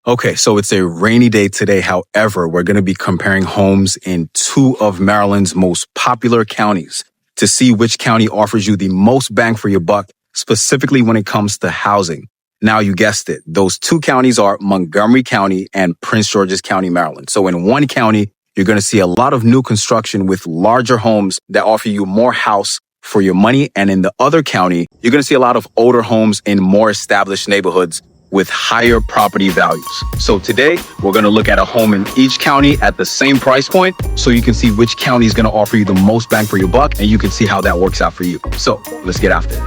Okay, so it's a rainy day today. However, we're going to be comparing homes in two of Maryland's most popular counties to see which county offers you the most bang for your buck, specifically when it comes to housing. Now, you guessed it. Those two counties are Montgomery County and Prince George's County, Maryland. So in one county, you're going to see a lot of new construction with larger homes that offer you more house for your money. And in the other county, you're going to see a lot of older homes in more established neighborhoods with higher property values. So today, we're going to look at a home in each county at the same price point so you can see which county is going to offer you the most bang for your buck, and you can see how that works out for you. So let's get after it.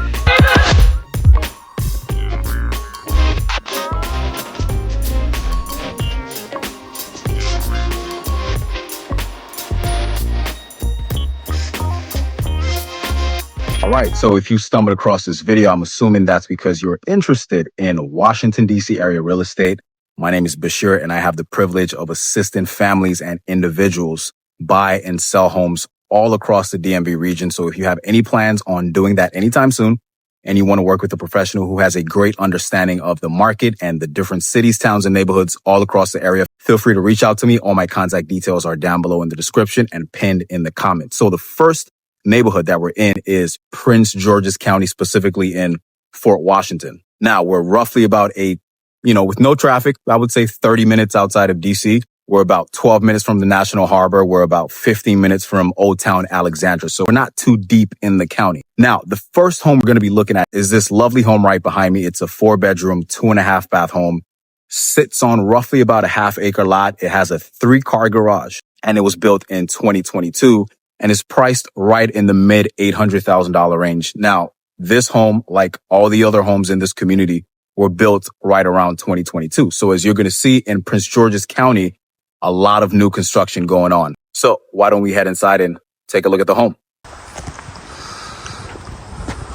All right, so if you stumbled across this video, I'm assuming that's because you're interested in Washington, D.C. area real estate. My name is Bashir, and I have the privilege of assisting families and individuals buy and sell homes all across the DMV region. So if you have any plans on doing that anytime soon, and you want to work with a professional who has a great understanding of the market and the different cities, towns, and neighborhoods all across the area, feel free to reach out to me. All my contact details are down below in the description and pinned in the comments. So the first neighborhood that we're in is Prince George's County, specifically in Fort Washington. Now, we're roughly about with no traffic, I would say 30 minutes outside of DC. We're about 12 minutes from the National Harbor. We're about 15 minutes from Old Town Alexandria. So we're not too deep in the county. Now, the first home we're going to be looking at is this lovely home right behind me. It's a 4-bedroom, 2.5 bath home. Sits on roughly about a half-acre lot. It has a 3-car garage, and it was built in 2022. And is priced right in the mid $800,000 range. Now, this home, like all the other homes in this community, were built right around 2022. So as you're going to see in Prince George's County, a lot of new construction going on. So why don't we head inside and take a look at the home?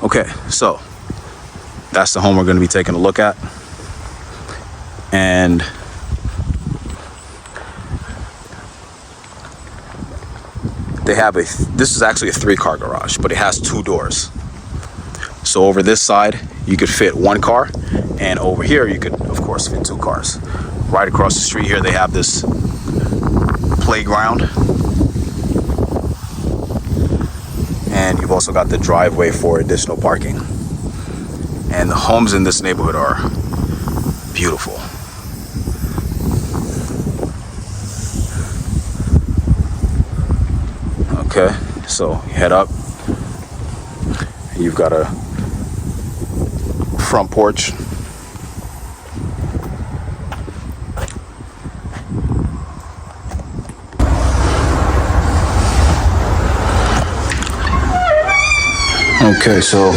Okay, so that's the home we're going to be taking a look at. And this is actually a 3-car garage, but it has 2 doors. So over this side, you could fit 1 car, and over here, you could, of course, fit 2 cars. Right across the street here, they have this playground. And you've also got the driveway for additional parking. And the homes in this neighborhood are beautiful. Okay, so you head up. You've got a front porch. Okay, so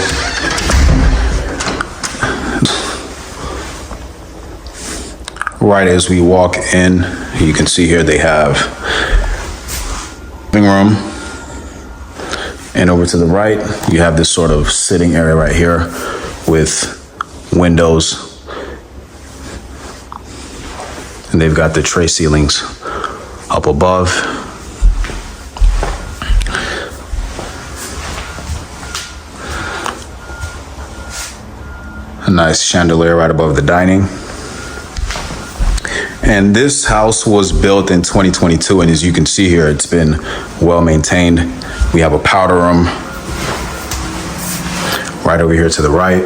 right as we walk in, you can see here they have living room. And over to the right, you have this sort of sitting area right here with windows. And they've got the tray ceilings up above. A nice chandelier right above the dining. And this house was built in 2022, and as you can see here, it's been well maintained. We have a powder room right over here to the right.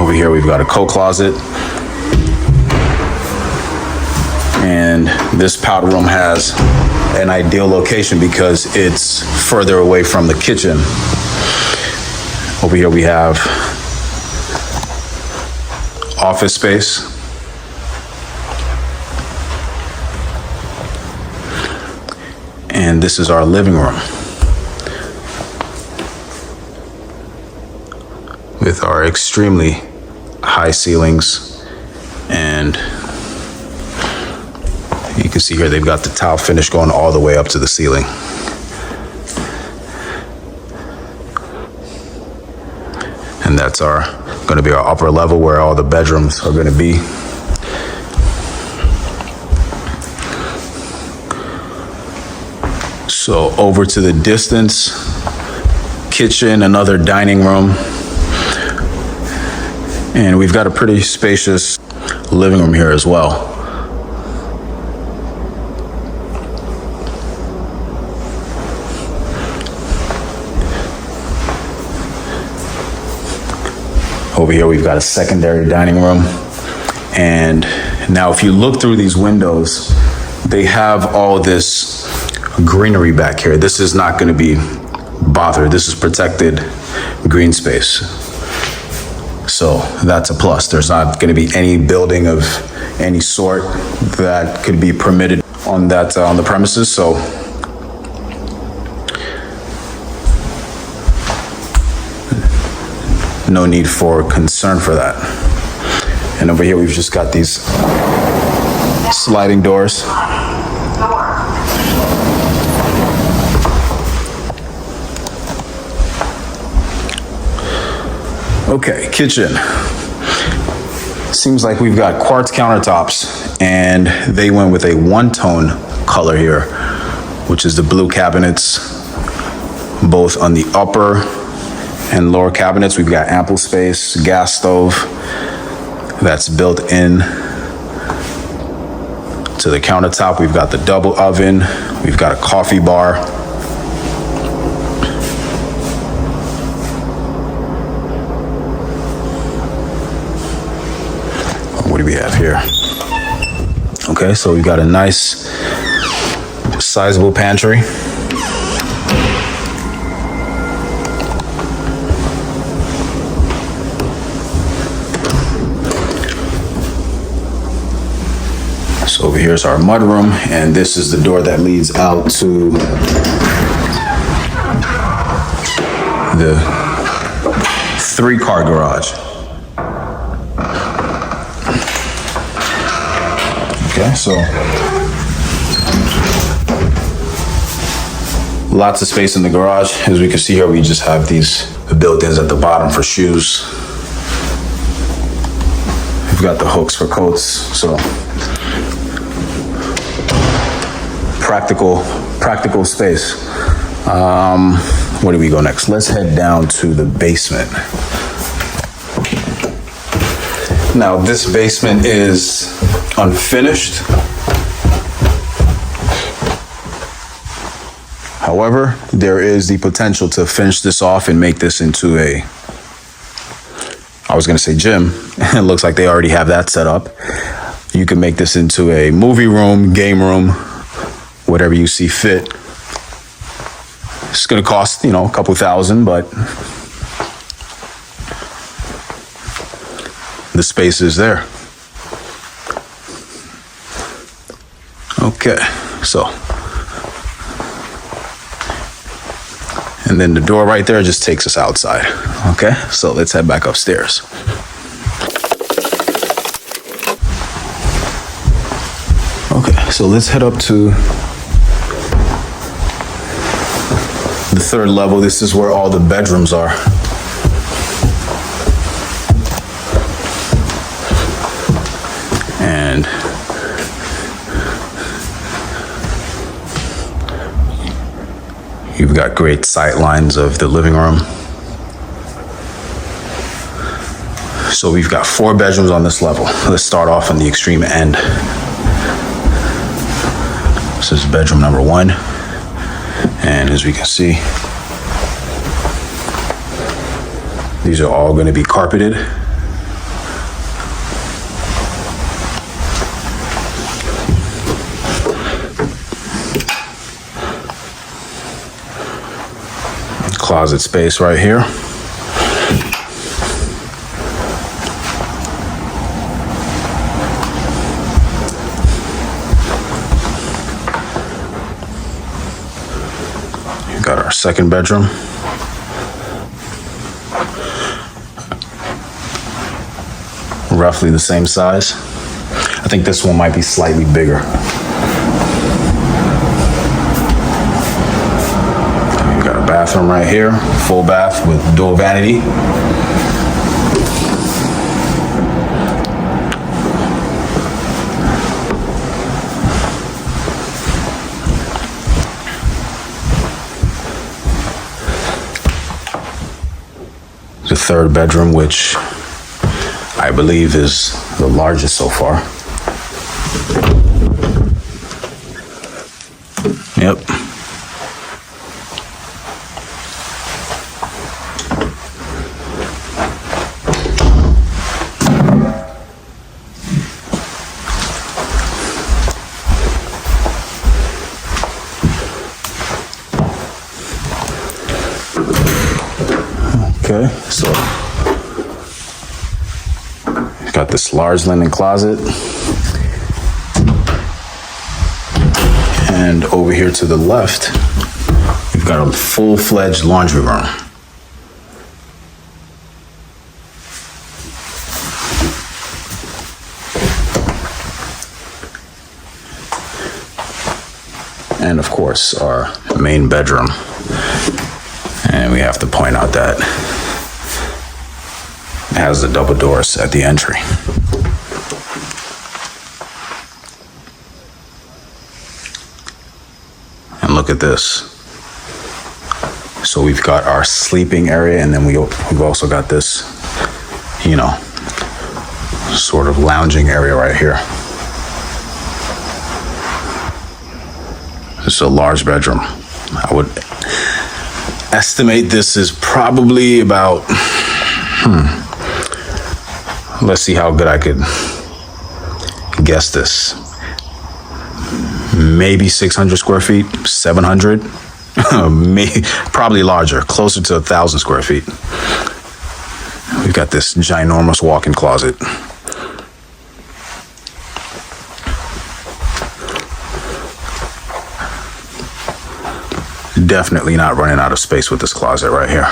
Over here, we've got a coat closet. And this powder room has an ideal location because it's further away from the kitchen. Over here, we have office space. And this is our living room with our extremely high ceilings. And you can see here they've got the tile finish going all the way up to the ceiling. And that's going to be our upper level where all the bedrooms are going to be. So over to the distance, kitchen, another dining room. And we've got a pretty spacious living room here as well. Over here, we've got a secondary dining room. And now if you look through these windows, they have all this greenery back here. This is not going to be bothered. This is protected green space. So that's a plus. There's not going to be any building of any sort that could be permitted on that on the premises. So no need for concern for that. And over here, we've just got these sliding doors. Okay, kitchen. Seems like we've got quartz countertops, and they went with a one-tone color here, which is the blue cabinets, both on the upper and lower cabinets. We've got ample space, gas stove that's built in to the countertop. We've got the double oven. We've got a coffee bar. What do we have here? Okay, so we've got a nice, sizable pantry. So over here is our mudroom, and this is the door that leads out to the 3-car garage. Okay, so lots of space in the garage. As we can see here, we just have these built-ins at the bottom for shoes. We've got the hooks for coats, so practical space. Where do we go next? Let's head down to the basement. Now, this basement is unfinished. However, there is the potential to finish this off and make this into a, I was gonna say gym. It looks like they already have that set up. You can make this into a movie room, game room, whatever you see fit. It's gonna cost, a couple $1,000, but the space is there. Okay, so. And then the door right there just takes us outside. Okay, so let's head back upstairs. Okay, so let's head up to the 3rd level. This is where all the bedrooms are. And you've got great sight lines of the living room. So we've got 4 bedrooms on this level. Let's start off on the extreme end. This is bedroom number 1. And as we can see, these are all going to be carpeted. Closet space right here. You've got our 2nd bedroom. Roughly the same size. I think this one might be slightly bigger. Bathroom right here, full bath with dual vanity. The 3rd bedroom, which I believe is the largest so far. Yep. Okay, so got this large linen closet. And over here to the left, we've got a full-fledged laundry room. And of course, our main bedroom. And we have to point out that it has the double doors at the entry. And look at this. So we've got our sleeping area, and then we've also got this, you know, sort of lounging area right here. This is a large bedroom. I would estimate this is probably about, let's see how good I could guess this. Maybe 600 square feet, 700, probably larger, closer to 1,000 square feet. We've got this ginormous walk-in closet. Definitely not running out of space with this closet right here.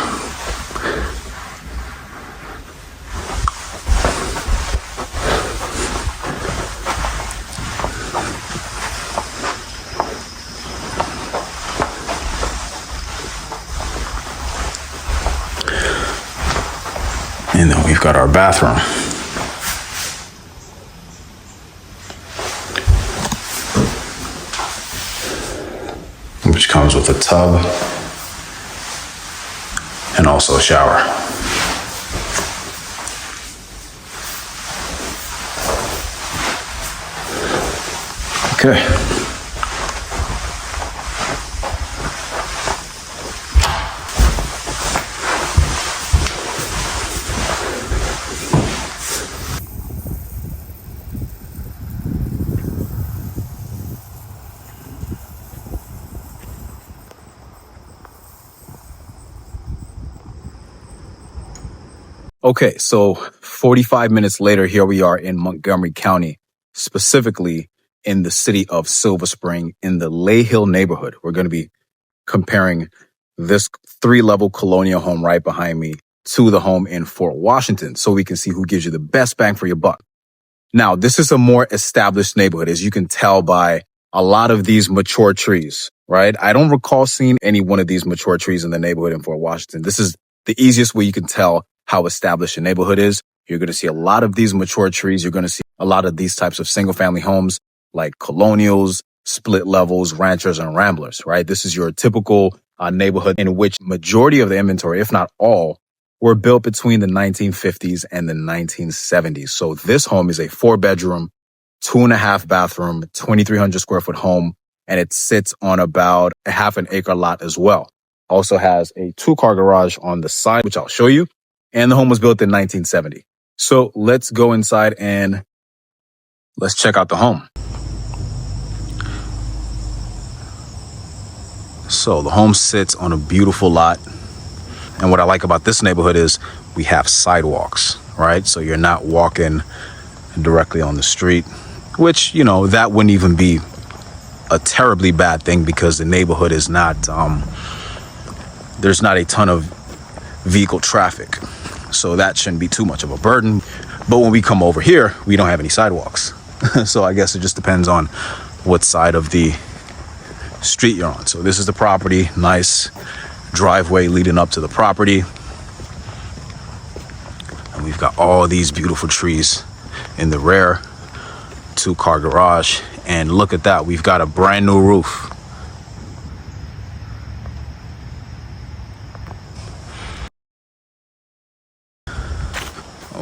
And then we've got our bathroom. Which comes with a tub and also a shower. Okay. Okay, so 45 minutes later, here we are in Montgomery County, specifically in the city of Silver Spring in the Lay Hill neighborhood. We're going to be comparing this 3-level colonial home right behind me to the home in Fort Washington so we can see who gives you the best bang for your buck. Now, this is a more established neighborhood, as you can tell by a lot of these mature trees, right? I don't recall seeing any one of these mature trees in the neighborhood in Fort Washington. This is the easiest way you can tell how established a neighborhood is. You're going to see a lot of these mature trees. You're going to see a lot of these types of single family homes like colonials, split levels, ranchers, and ramblers, right? This is your typical neighborhood in which majority of the inventory, if not all, were built between the 1950s and the 1970s. So this home is a 4-bedroom, 2.5 bathroom, 2,300 square foot home, and it sits on about a half an acre lot as well. Also has a 2-car garage on the side, which I'll show you. And the home was built in 1970. So let's go inside and let's check out the home. So the home sits on a beautiful lot. And what I like about this neighborhood is we have sidewalks, right? So you're not walking directly on the street, which, you know, that wouldn't even be a terribly bad thing because the neighborhood is not, there's not a ton of vehicle traffic. So that shouldn't be too much of a burden. But when we come over here, we don't have any sidewalks. So I guess it just depends on what side of the street you're on. So this is the property, nice driveway leading up to the property. And we've got all these beautiful trees in the rear, 2-car garage. And look at that, we've got a brand new roof.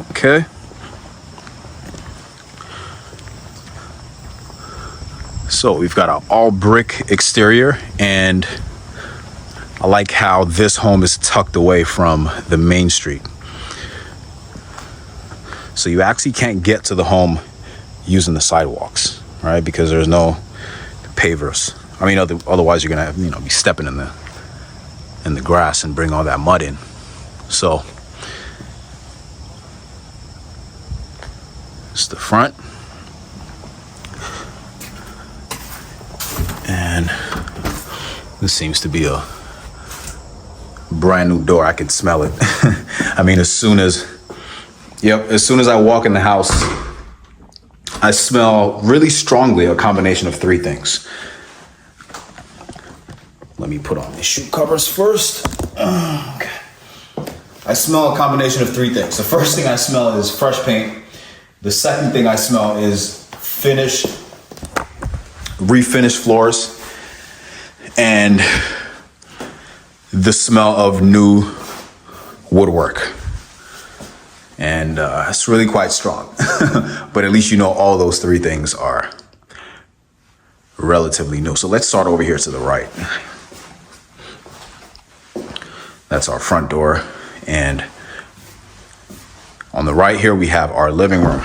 Okay, So we've got an all brick exterior, and I like how this home is tucked away from the main street. So you actually can't get to the home using the sidewalks, right? Because there's no pavers. I mean, otherwise you're gonna have, be stepping in the grass and bring all that mud in. So it's the front. And this seems to be a brand new door. I can smell it. I mean, as soon as I walk in the house, I smell really strongly a combination of three things. Let me put on the shoe covers first. Okay. I smell a combination of three things. The first thing I smell is fresh paint. The second thing I smell is refinished floors, and the smell of new woodwork. And it's really quite strong. But at least all those three things are relatively new. So let's start over here to the right. That's our front door. And on the right here, we have our living room.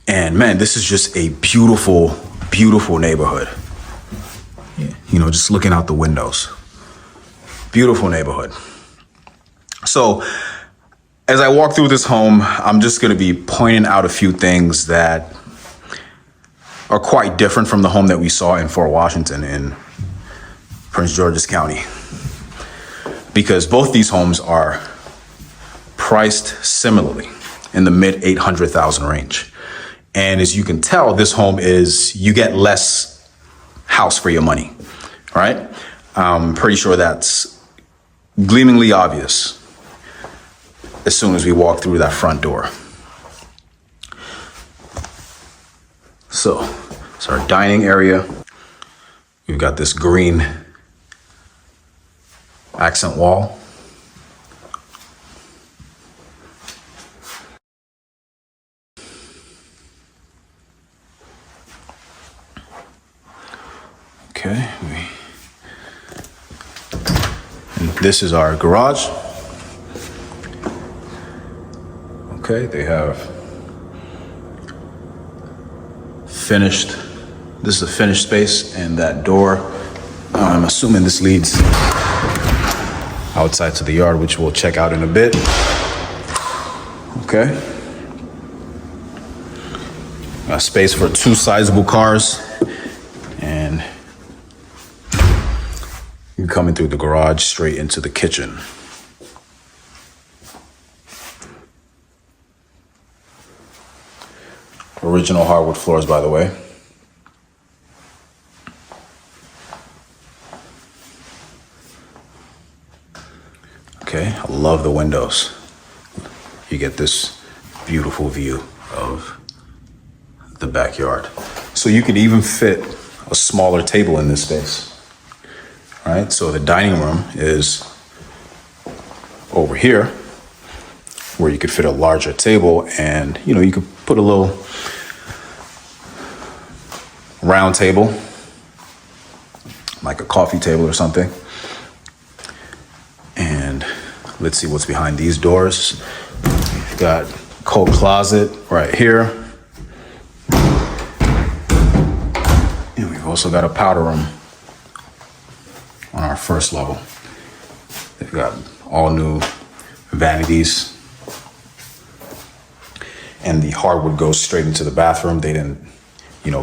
And man, this is just a beautiful, beautiful neighborhood. Just looking out the windows. Beautiful neighborhood. So as I walk through this home, I'm just going to be pointing out a few things that are quite different from the home that we saw in Fort Washington in Prince George's County. Because both these homes are priced similarly in the mid 800,000 range. And as you can tell, this home you get less house for your money, right? I'm pretty sure that's gleamingly obvious as soon as we walk through that front door. So it's our dining area. We've got this green accent wall. Okay, and this is our garage. Okay, they have this is a finished space, and that door, I'm assuming this leads outside to the yard, which we'll check out in a bit. Okay. Got space for two sizable cars, and you're coming through the garage straight into the kitchen. Original hardwood floors, by the way. Okay, I love the windows. You get this beautiful view of the backyard. So you could even fit a smaller table in this space. All right, so the dining room is over here, where you could fit a larger table, and you could put a little round table, like a coffee table or something. And let's see what's behind these doors. We've got coat closet right here. And we've also got a powder room on our first level. They've got all new vanities. And the hardwood goes straight into the bathroom. They didn't,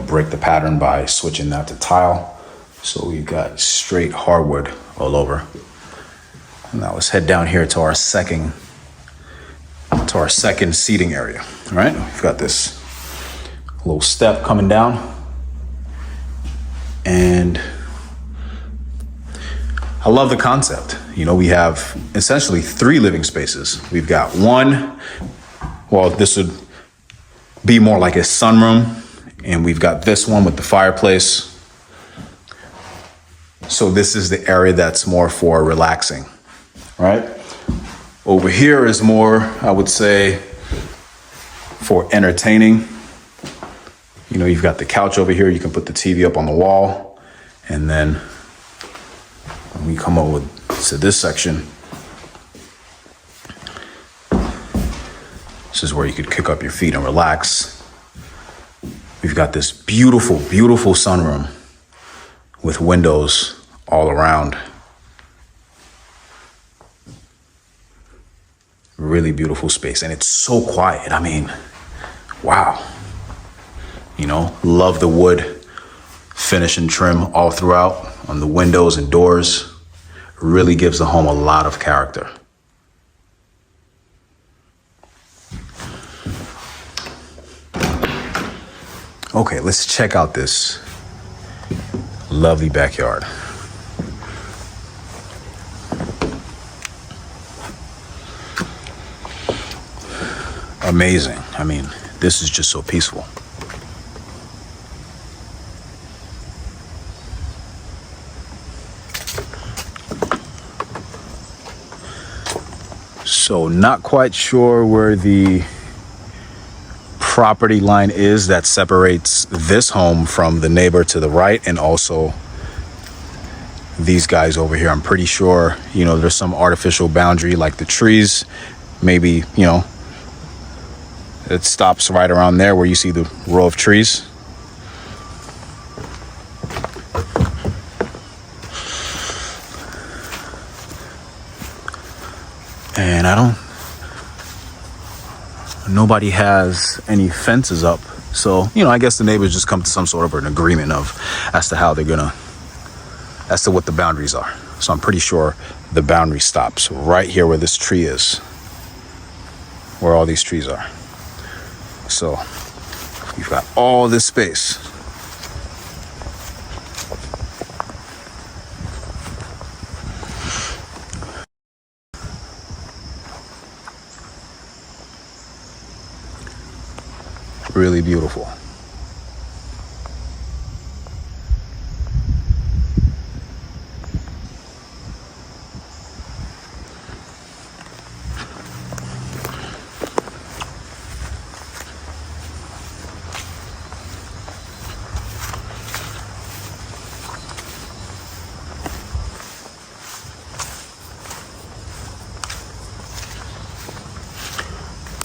break the pattern by switching that to tile. So we've got straight hardwood all over. And now let's head down here to our second seating area. All right, we've got this little step coming down, and I love the concept. We have essentially three living spaces. We've got one, this would be more like a sunroom, and we've got this one with the fireplace. So this is the area that's more for relaxing, right? Over here is more, I would say, for entertaining. You know, you've got the couch over here. You can put the TV up on the wall. And then when we come over to this section, this is where you could kick up your feet and relax. We've got this beautiful, beautiful sunroom with windows all around. Really beautiful space, and it's so quiet. I mean, wow. You know, love the wood finish and trim all throughout on the windows and doors. Really gives the home a lot of character. Okay, let's check out this lovely backyard. Amazing. I mean, this is just so peaceful. So not quite sure where the property line is that separates this home from the neighbor to the right, and also these guys over here. I'm pretty sure, you know, there's some artificial boundary like the trees. Maybe, you know, it stops right around there where you see the row of trees. And nobody has any fences up. So, you know, I guess the neighbors just come to some sort of an agreement as to how as to what the boundaries are. So I'm pretty sure the boundary stops right here where this tree is, where all these trees are. So you've got all this space. Really beautiful.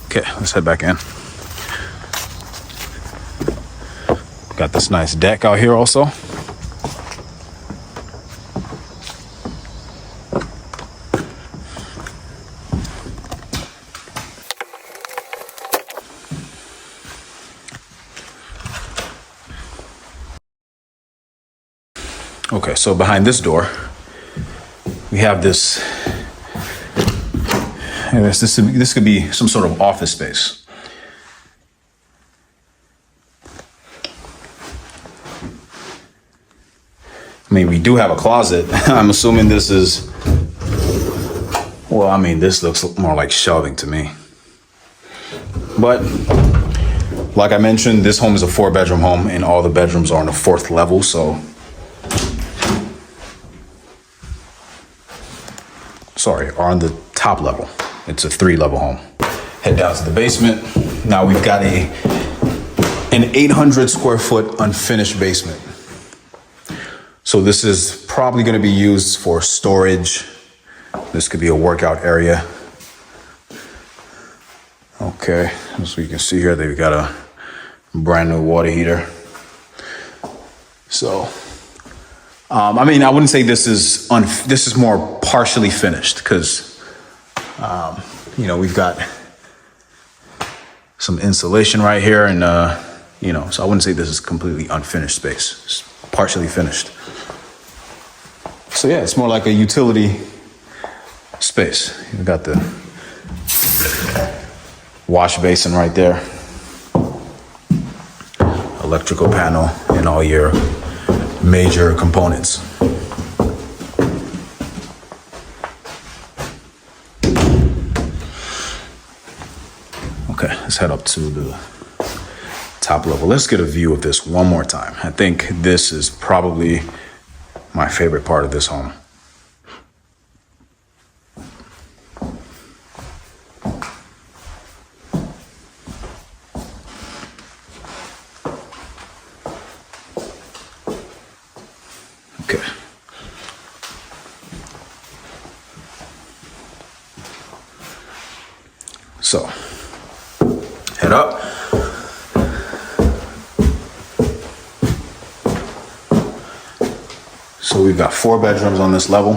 Okay, let's head back in. Got this nice deck out here also. Okay, so behind this door, we have this. This could be some sort of office space. I mean, we do have a closet. I'm assuming this is, well, I mean, this looks more like shelving to me. But like I mentioned, this home is a 4-bedroom home and all the bedrooms are on the 4th level. So, are on the top level. It's a 3-level home. Head down to the basement. Now we've got an 800 square foot unfinished basement. So this is probably going to be used for storage. This could be a workout area. Okay, so you can see here they've got a brand new water heater. So, I mean, I wouldn't say this is more partially finished because, you know, we've got some insulation right here, and you know, so I wouldn't say this is completely unfinished space. It's partially finished. So yeah, it's more like a utility space. You've got the wash basin right there, electrical panel, and all your major components. Okay, let's head up to the top level. Let's get a view of this one more time. I think this is probably my favorite part of this home. So, head up. So we've got 4 bedrooms on this level.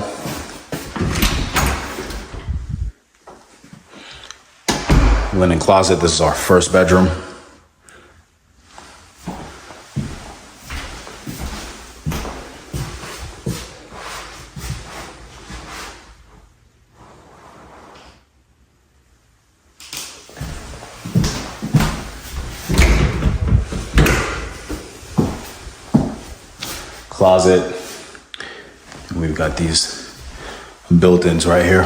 Linen closet, this is our first bedroom. Closet. And we've got these built-ins right here.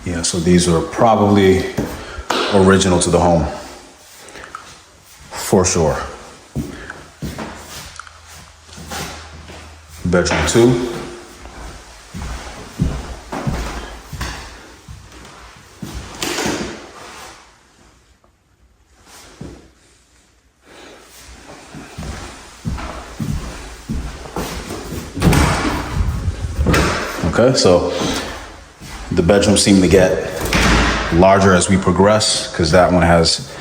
Yeah, so these are probably original to the home, for sure. Bedroom 2. Okay, so the bedrooms seem to get larger as we progress because that one has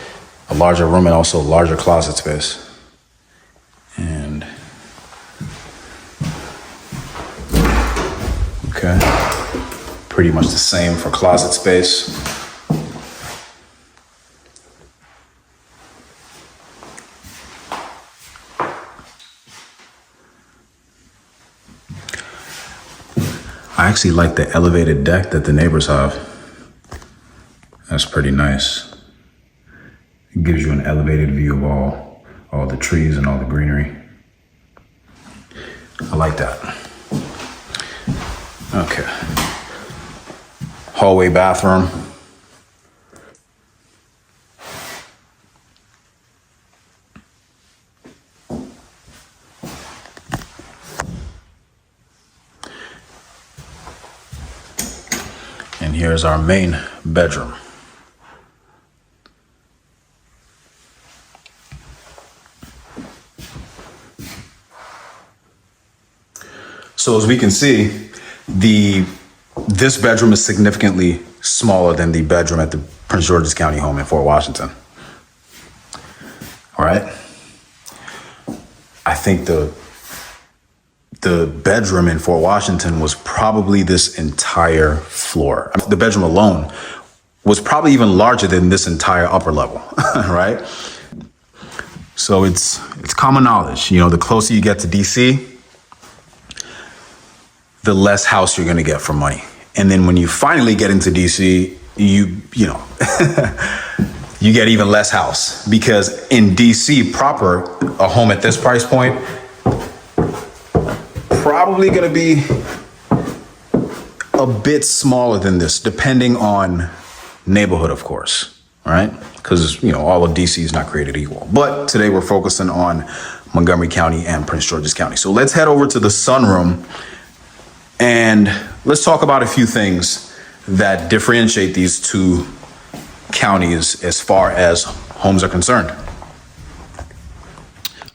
a larger room and also larger closet space. And okay, pretty much the same for closet space. I actually like the elevated deck that the neighbors have. That's pretty nice. It gives you an elevated view of all the trees and all the greenery. I like that. Okay. Hallway bathroom. And here's our main bedroom. So as we can see, this bedroom is significantly smaller than the bedroom at the Prince George's County home in Fort Washington. All right. I think the bedroom in Fort Washington was probably this entire floor. The bedroom alone was probably even larger than this entire upper level, right? So it's common knowledge. You know, the closer you get to DC, the less house you're gonna get for money. And then when you finally get into DC, you know, you get even less house, because in DC proper, a home at this price point, probably gonna be a bit smaller than this, depending on neighborhood, of course, all right? Because, you know, all of DC is not created equal. But today we're focusing on Montgomery County and Prince George's County. So let's head over to the sunroom and let's talk about a few things that differentiate these two counties as far as homes are concerned.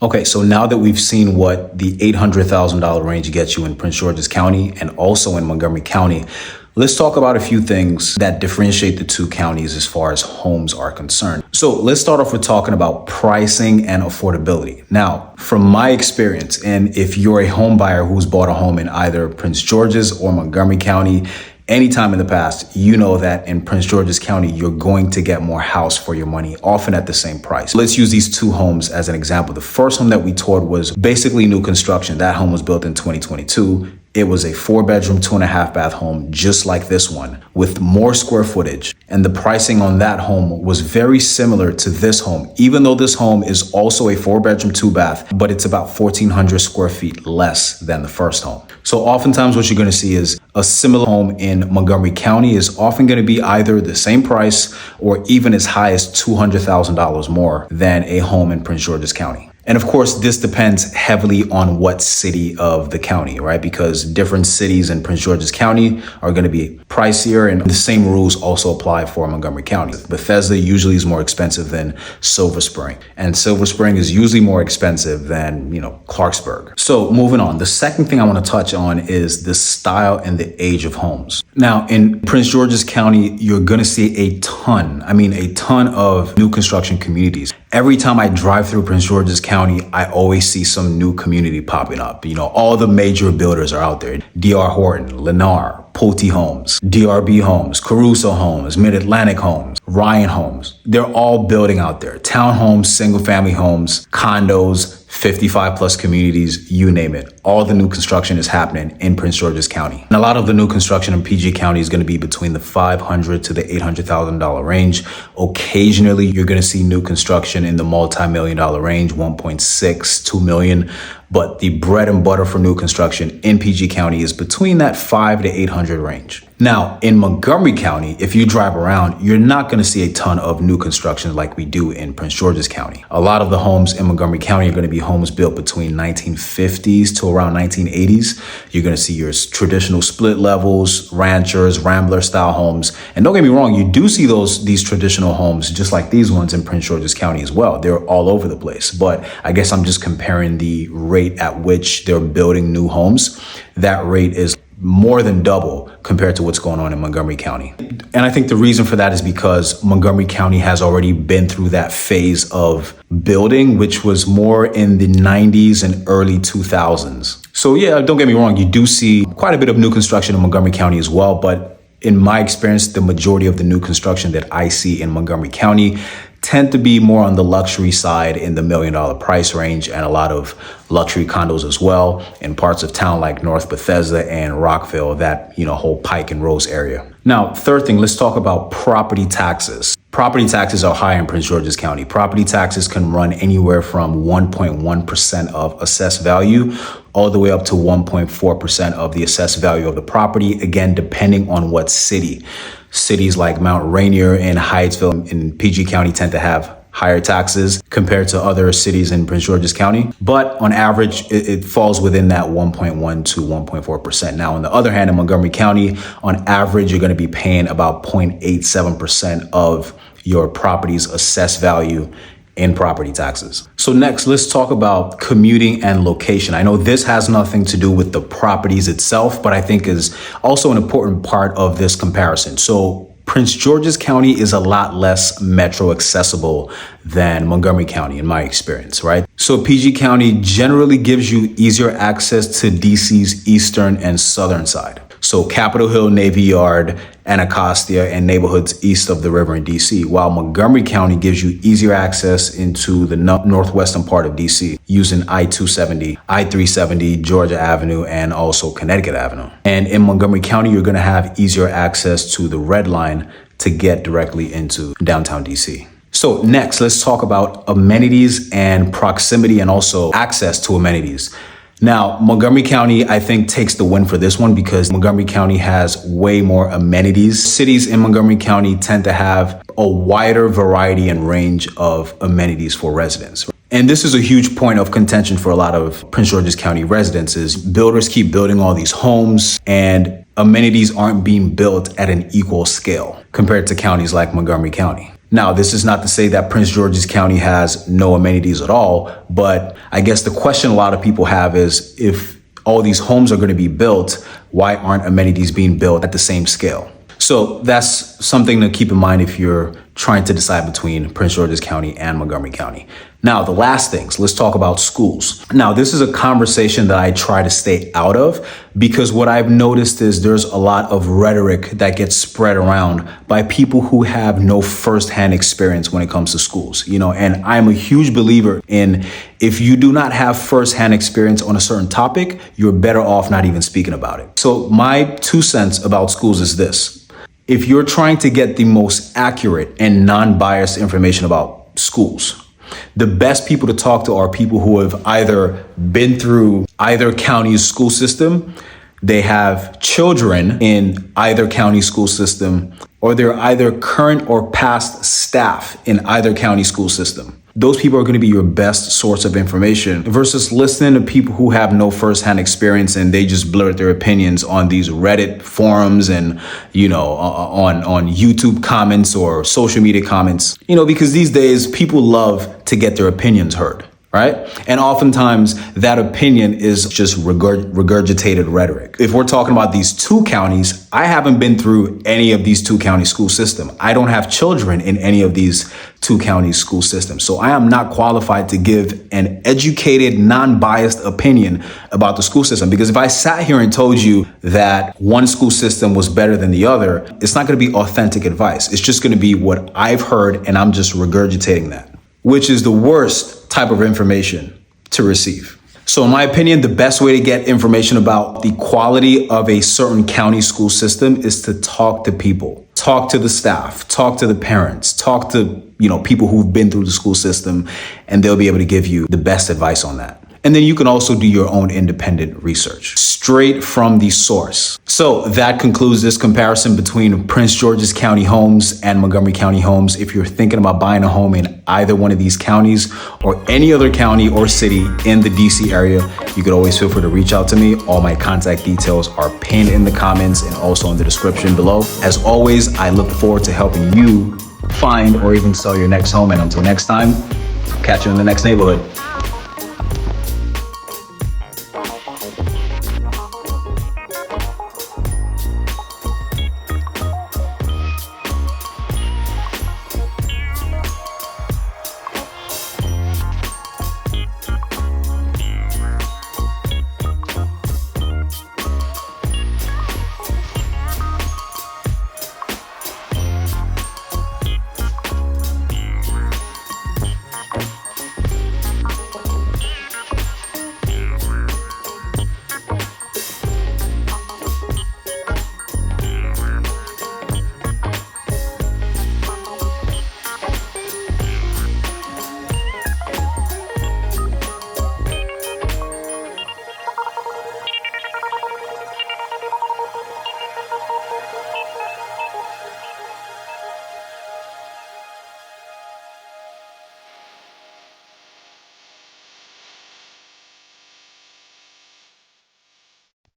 Okay, so now that we've seen what the $800,000 range gets you in Prince George's County and also in Montgomery County, let's talk about a few things that differentiate the two counties as far as homes are concerned. So let's start off with talking about pricing and affordability. Now, from my experience, and if you're a home buyer who's bought a home in either Prince George's or Montgomery County, anytime in the past, you know that in Prince George's County, you're going to get more house for your money, often at the same price. Let's use these two homes as an example. The first home that we toured was basically new construction. That home was built in 2022. It was a 4-bedroom, 2.5-bath home, just like this one, with more square footage. And the pricing on that home was very similar to this home, even though this home is also a 4-bedroom, 2-bath, but it's about 1,400 square feet less than the first home. So oftentimes what you're gonna see is a similar home in Montgomery County is often gonna be either the same price or even as high as $200,000 more than a home in Prince George's County. And of course, this depends heavily on what city of the county, right? Because different cities in Prince George's County are going to be pricier, and the same rules also apply for Montgomery County. Bethesda usually is more expensive than Silver Spring, and Silver Spring is usually more expensive than, Clarksburg. So moving on, the second thing I want to touch on is the style and the age of homes. Now, in Prince George's County, you're going to see a ton of new construction communities. Every time I drive through Prince George's County, I always see some new community popping up. All the major builders are out there. D.R. Horton, Lennar, Pulte Homes, DRB Homes, Caruso Homes, Mid-Atlantic Homes, Ryan Homes. They're all building out there. Townhomes, single-family homes, condos, 55 plus communities, you name it. All the new construction is happening in Prince George's County. And a lot of the new construction in PG County is going to be between the $500,000 to the $800,000 range. Occasionally, you're going to see new construction in the multi-million-dollar range, 1.6, 2 million. But the bread and butter for new construction in PG County is between that 5 to 800 range. Now, in Montgomery County, if you drive around, you're not going to see a ton of new construction like we do in Prince George's County. A lot of the homes in Montgomery County are going to be homes built between 1950s to around 1980s. You're going to see your traditional split levels, ranchers, rambler style homes. And don't get me wrong, you do see these traditional homes just like these ones in Prince George's County as well. They're all over the place. But I guess I'm just comparing the rate at which they're building new homes. That rate is more than double compared to what's going on in Montgomery County. And I think the reason for that is because Montgomery County has already been through that phase of building, which was more in the 90s and early 2000s. So yeah, don't get me wrong, you do see quite a bit of new construction in Montgomery County as well, but in my experience, the majority of the new construction that I see in Montgomery County tend to be more on the luxury side in the $1 million price range, and a lot of luxury condos as well in parts of town like North Bethesda and Rockville, that, whole Pike and Rose area. Now, third thing, let's talk about property taxes. Property taxes are high in Prince George's County. Property taxes can run anywhere from 1.1% of assessed value all the way up to 1.4% of the assessed value of the property, again, depending on what city. Cities like Mount Rainier and Hyattsville in PG County tend to have higher taxes compared to other cities in Prince George's County. But on average, it falls within that 1.1 to 1.4%. Now, on the other hand, in Montgomery County, on average, you're going to be paying about 0.87% of your property's assessed value in property taxes. So next, let's talk about commuting and location. I know this has nothing to do with the properties itself, but I think is also an important part of this comparison. So Prince George's County is a lot less metro accessible than Montgomery County in my experience, right? So PG County generally gives you easier access to DC's eastern and southern side. So Capitol Hill, Navy Yard, Anacostia, and neighborhoods east of the river in DC, while Montgomery County gives you easier access into the northwestern part of DC using I-270, I-370, Georgia Avenue, and also Connecticut Avenue. And in Montgomery County, you're going to have easier access to the Red Line to get directly into downtown DC. So next, let's talk about amenities and proximity and also access to amenities. Now, Montgomery County, I think, takes the win for this one because Montgomery County has way more amenities. Cities in Montgomery County tend to have a wider variety and range of amenities for residents. And this is a huge point of contention for a lot of Prince George's County residents is builders keep building all these homes and amenities aren't being built at an equal scale compared to counties like Montgomery County. Now, this is not to say that Prince George's County has no amenities at all, but I guess the question a lot of people have is if all these homes are going to be built, why aren't amenities being built at the same scale? So that's something to keep in mind if you're trying to decide between Prince George's County and Montgomery County. Now, the last things, let's talk about schools. Now, this is a conversation that I try to stay out of because what I've noticed is there's a lot of rhetoric that gets spread around by people who have no firsthand experience when it comes to schools, and I'm a huge believer in if you do not have firsthand experience on a certain topic, you're better off not even speaking about it. So my 2 cents about schools is this. If you're trying to get the most accurate and non-biased information about schools, the best people to talk to are people who have either been through either county's school system, they have children in either county school system, or they're either current or past staff in either county school system. Those people are going to be your best source of information versus listening to people who have no firsthand experience and they just blurt their opinions on these Reddit forums and, on YouTube comments or social media comments, because these days people love to get their opinions heard. Right? And oftentimes that opinion is just regurgitated rhetoric. If we're talking about these two counties, I haven't been through any of these two county school systems. I don't have children in any of these two county school systems. So I am not qualified to give an educated, non-biased opinion about the school system. Because if I sat here and told you that one school system was better than the other, it's not going to be authentic advice. It's just going to be what I've heard and I'm just regurgitating that, which is the worst type of information to receive. So in my opinion, the best way to get information about the quality of a certain county school system is to talk to people, talk to the staff, talk to the parents, talk to, people who've been through the school system, and they'll be able to give you the best advice on that. And then you can also do your own independent research straight from the source. So that concludes this comparison between Prince George's County homes and Montgomery County homes. If you're thinking about buying a home in either one of these counties or any other county or city in the DC area, you could always feel free to reach out to me. All my contact details are pinned in the comments and also in the description below. As always, I look forward to helping you find or even sell your next home. And until next time, catch you in the next neighborhood.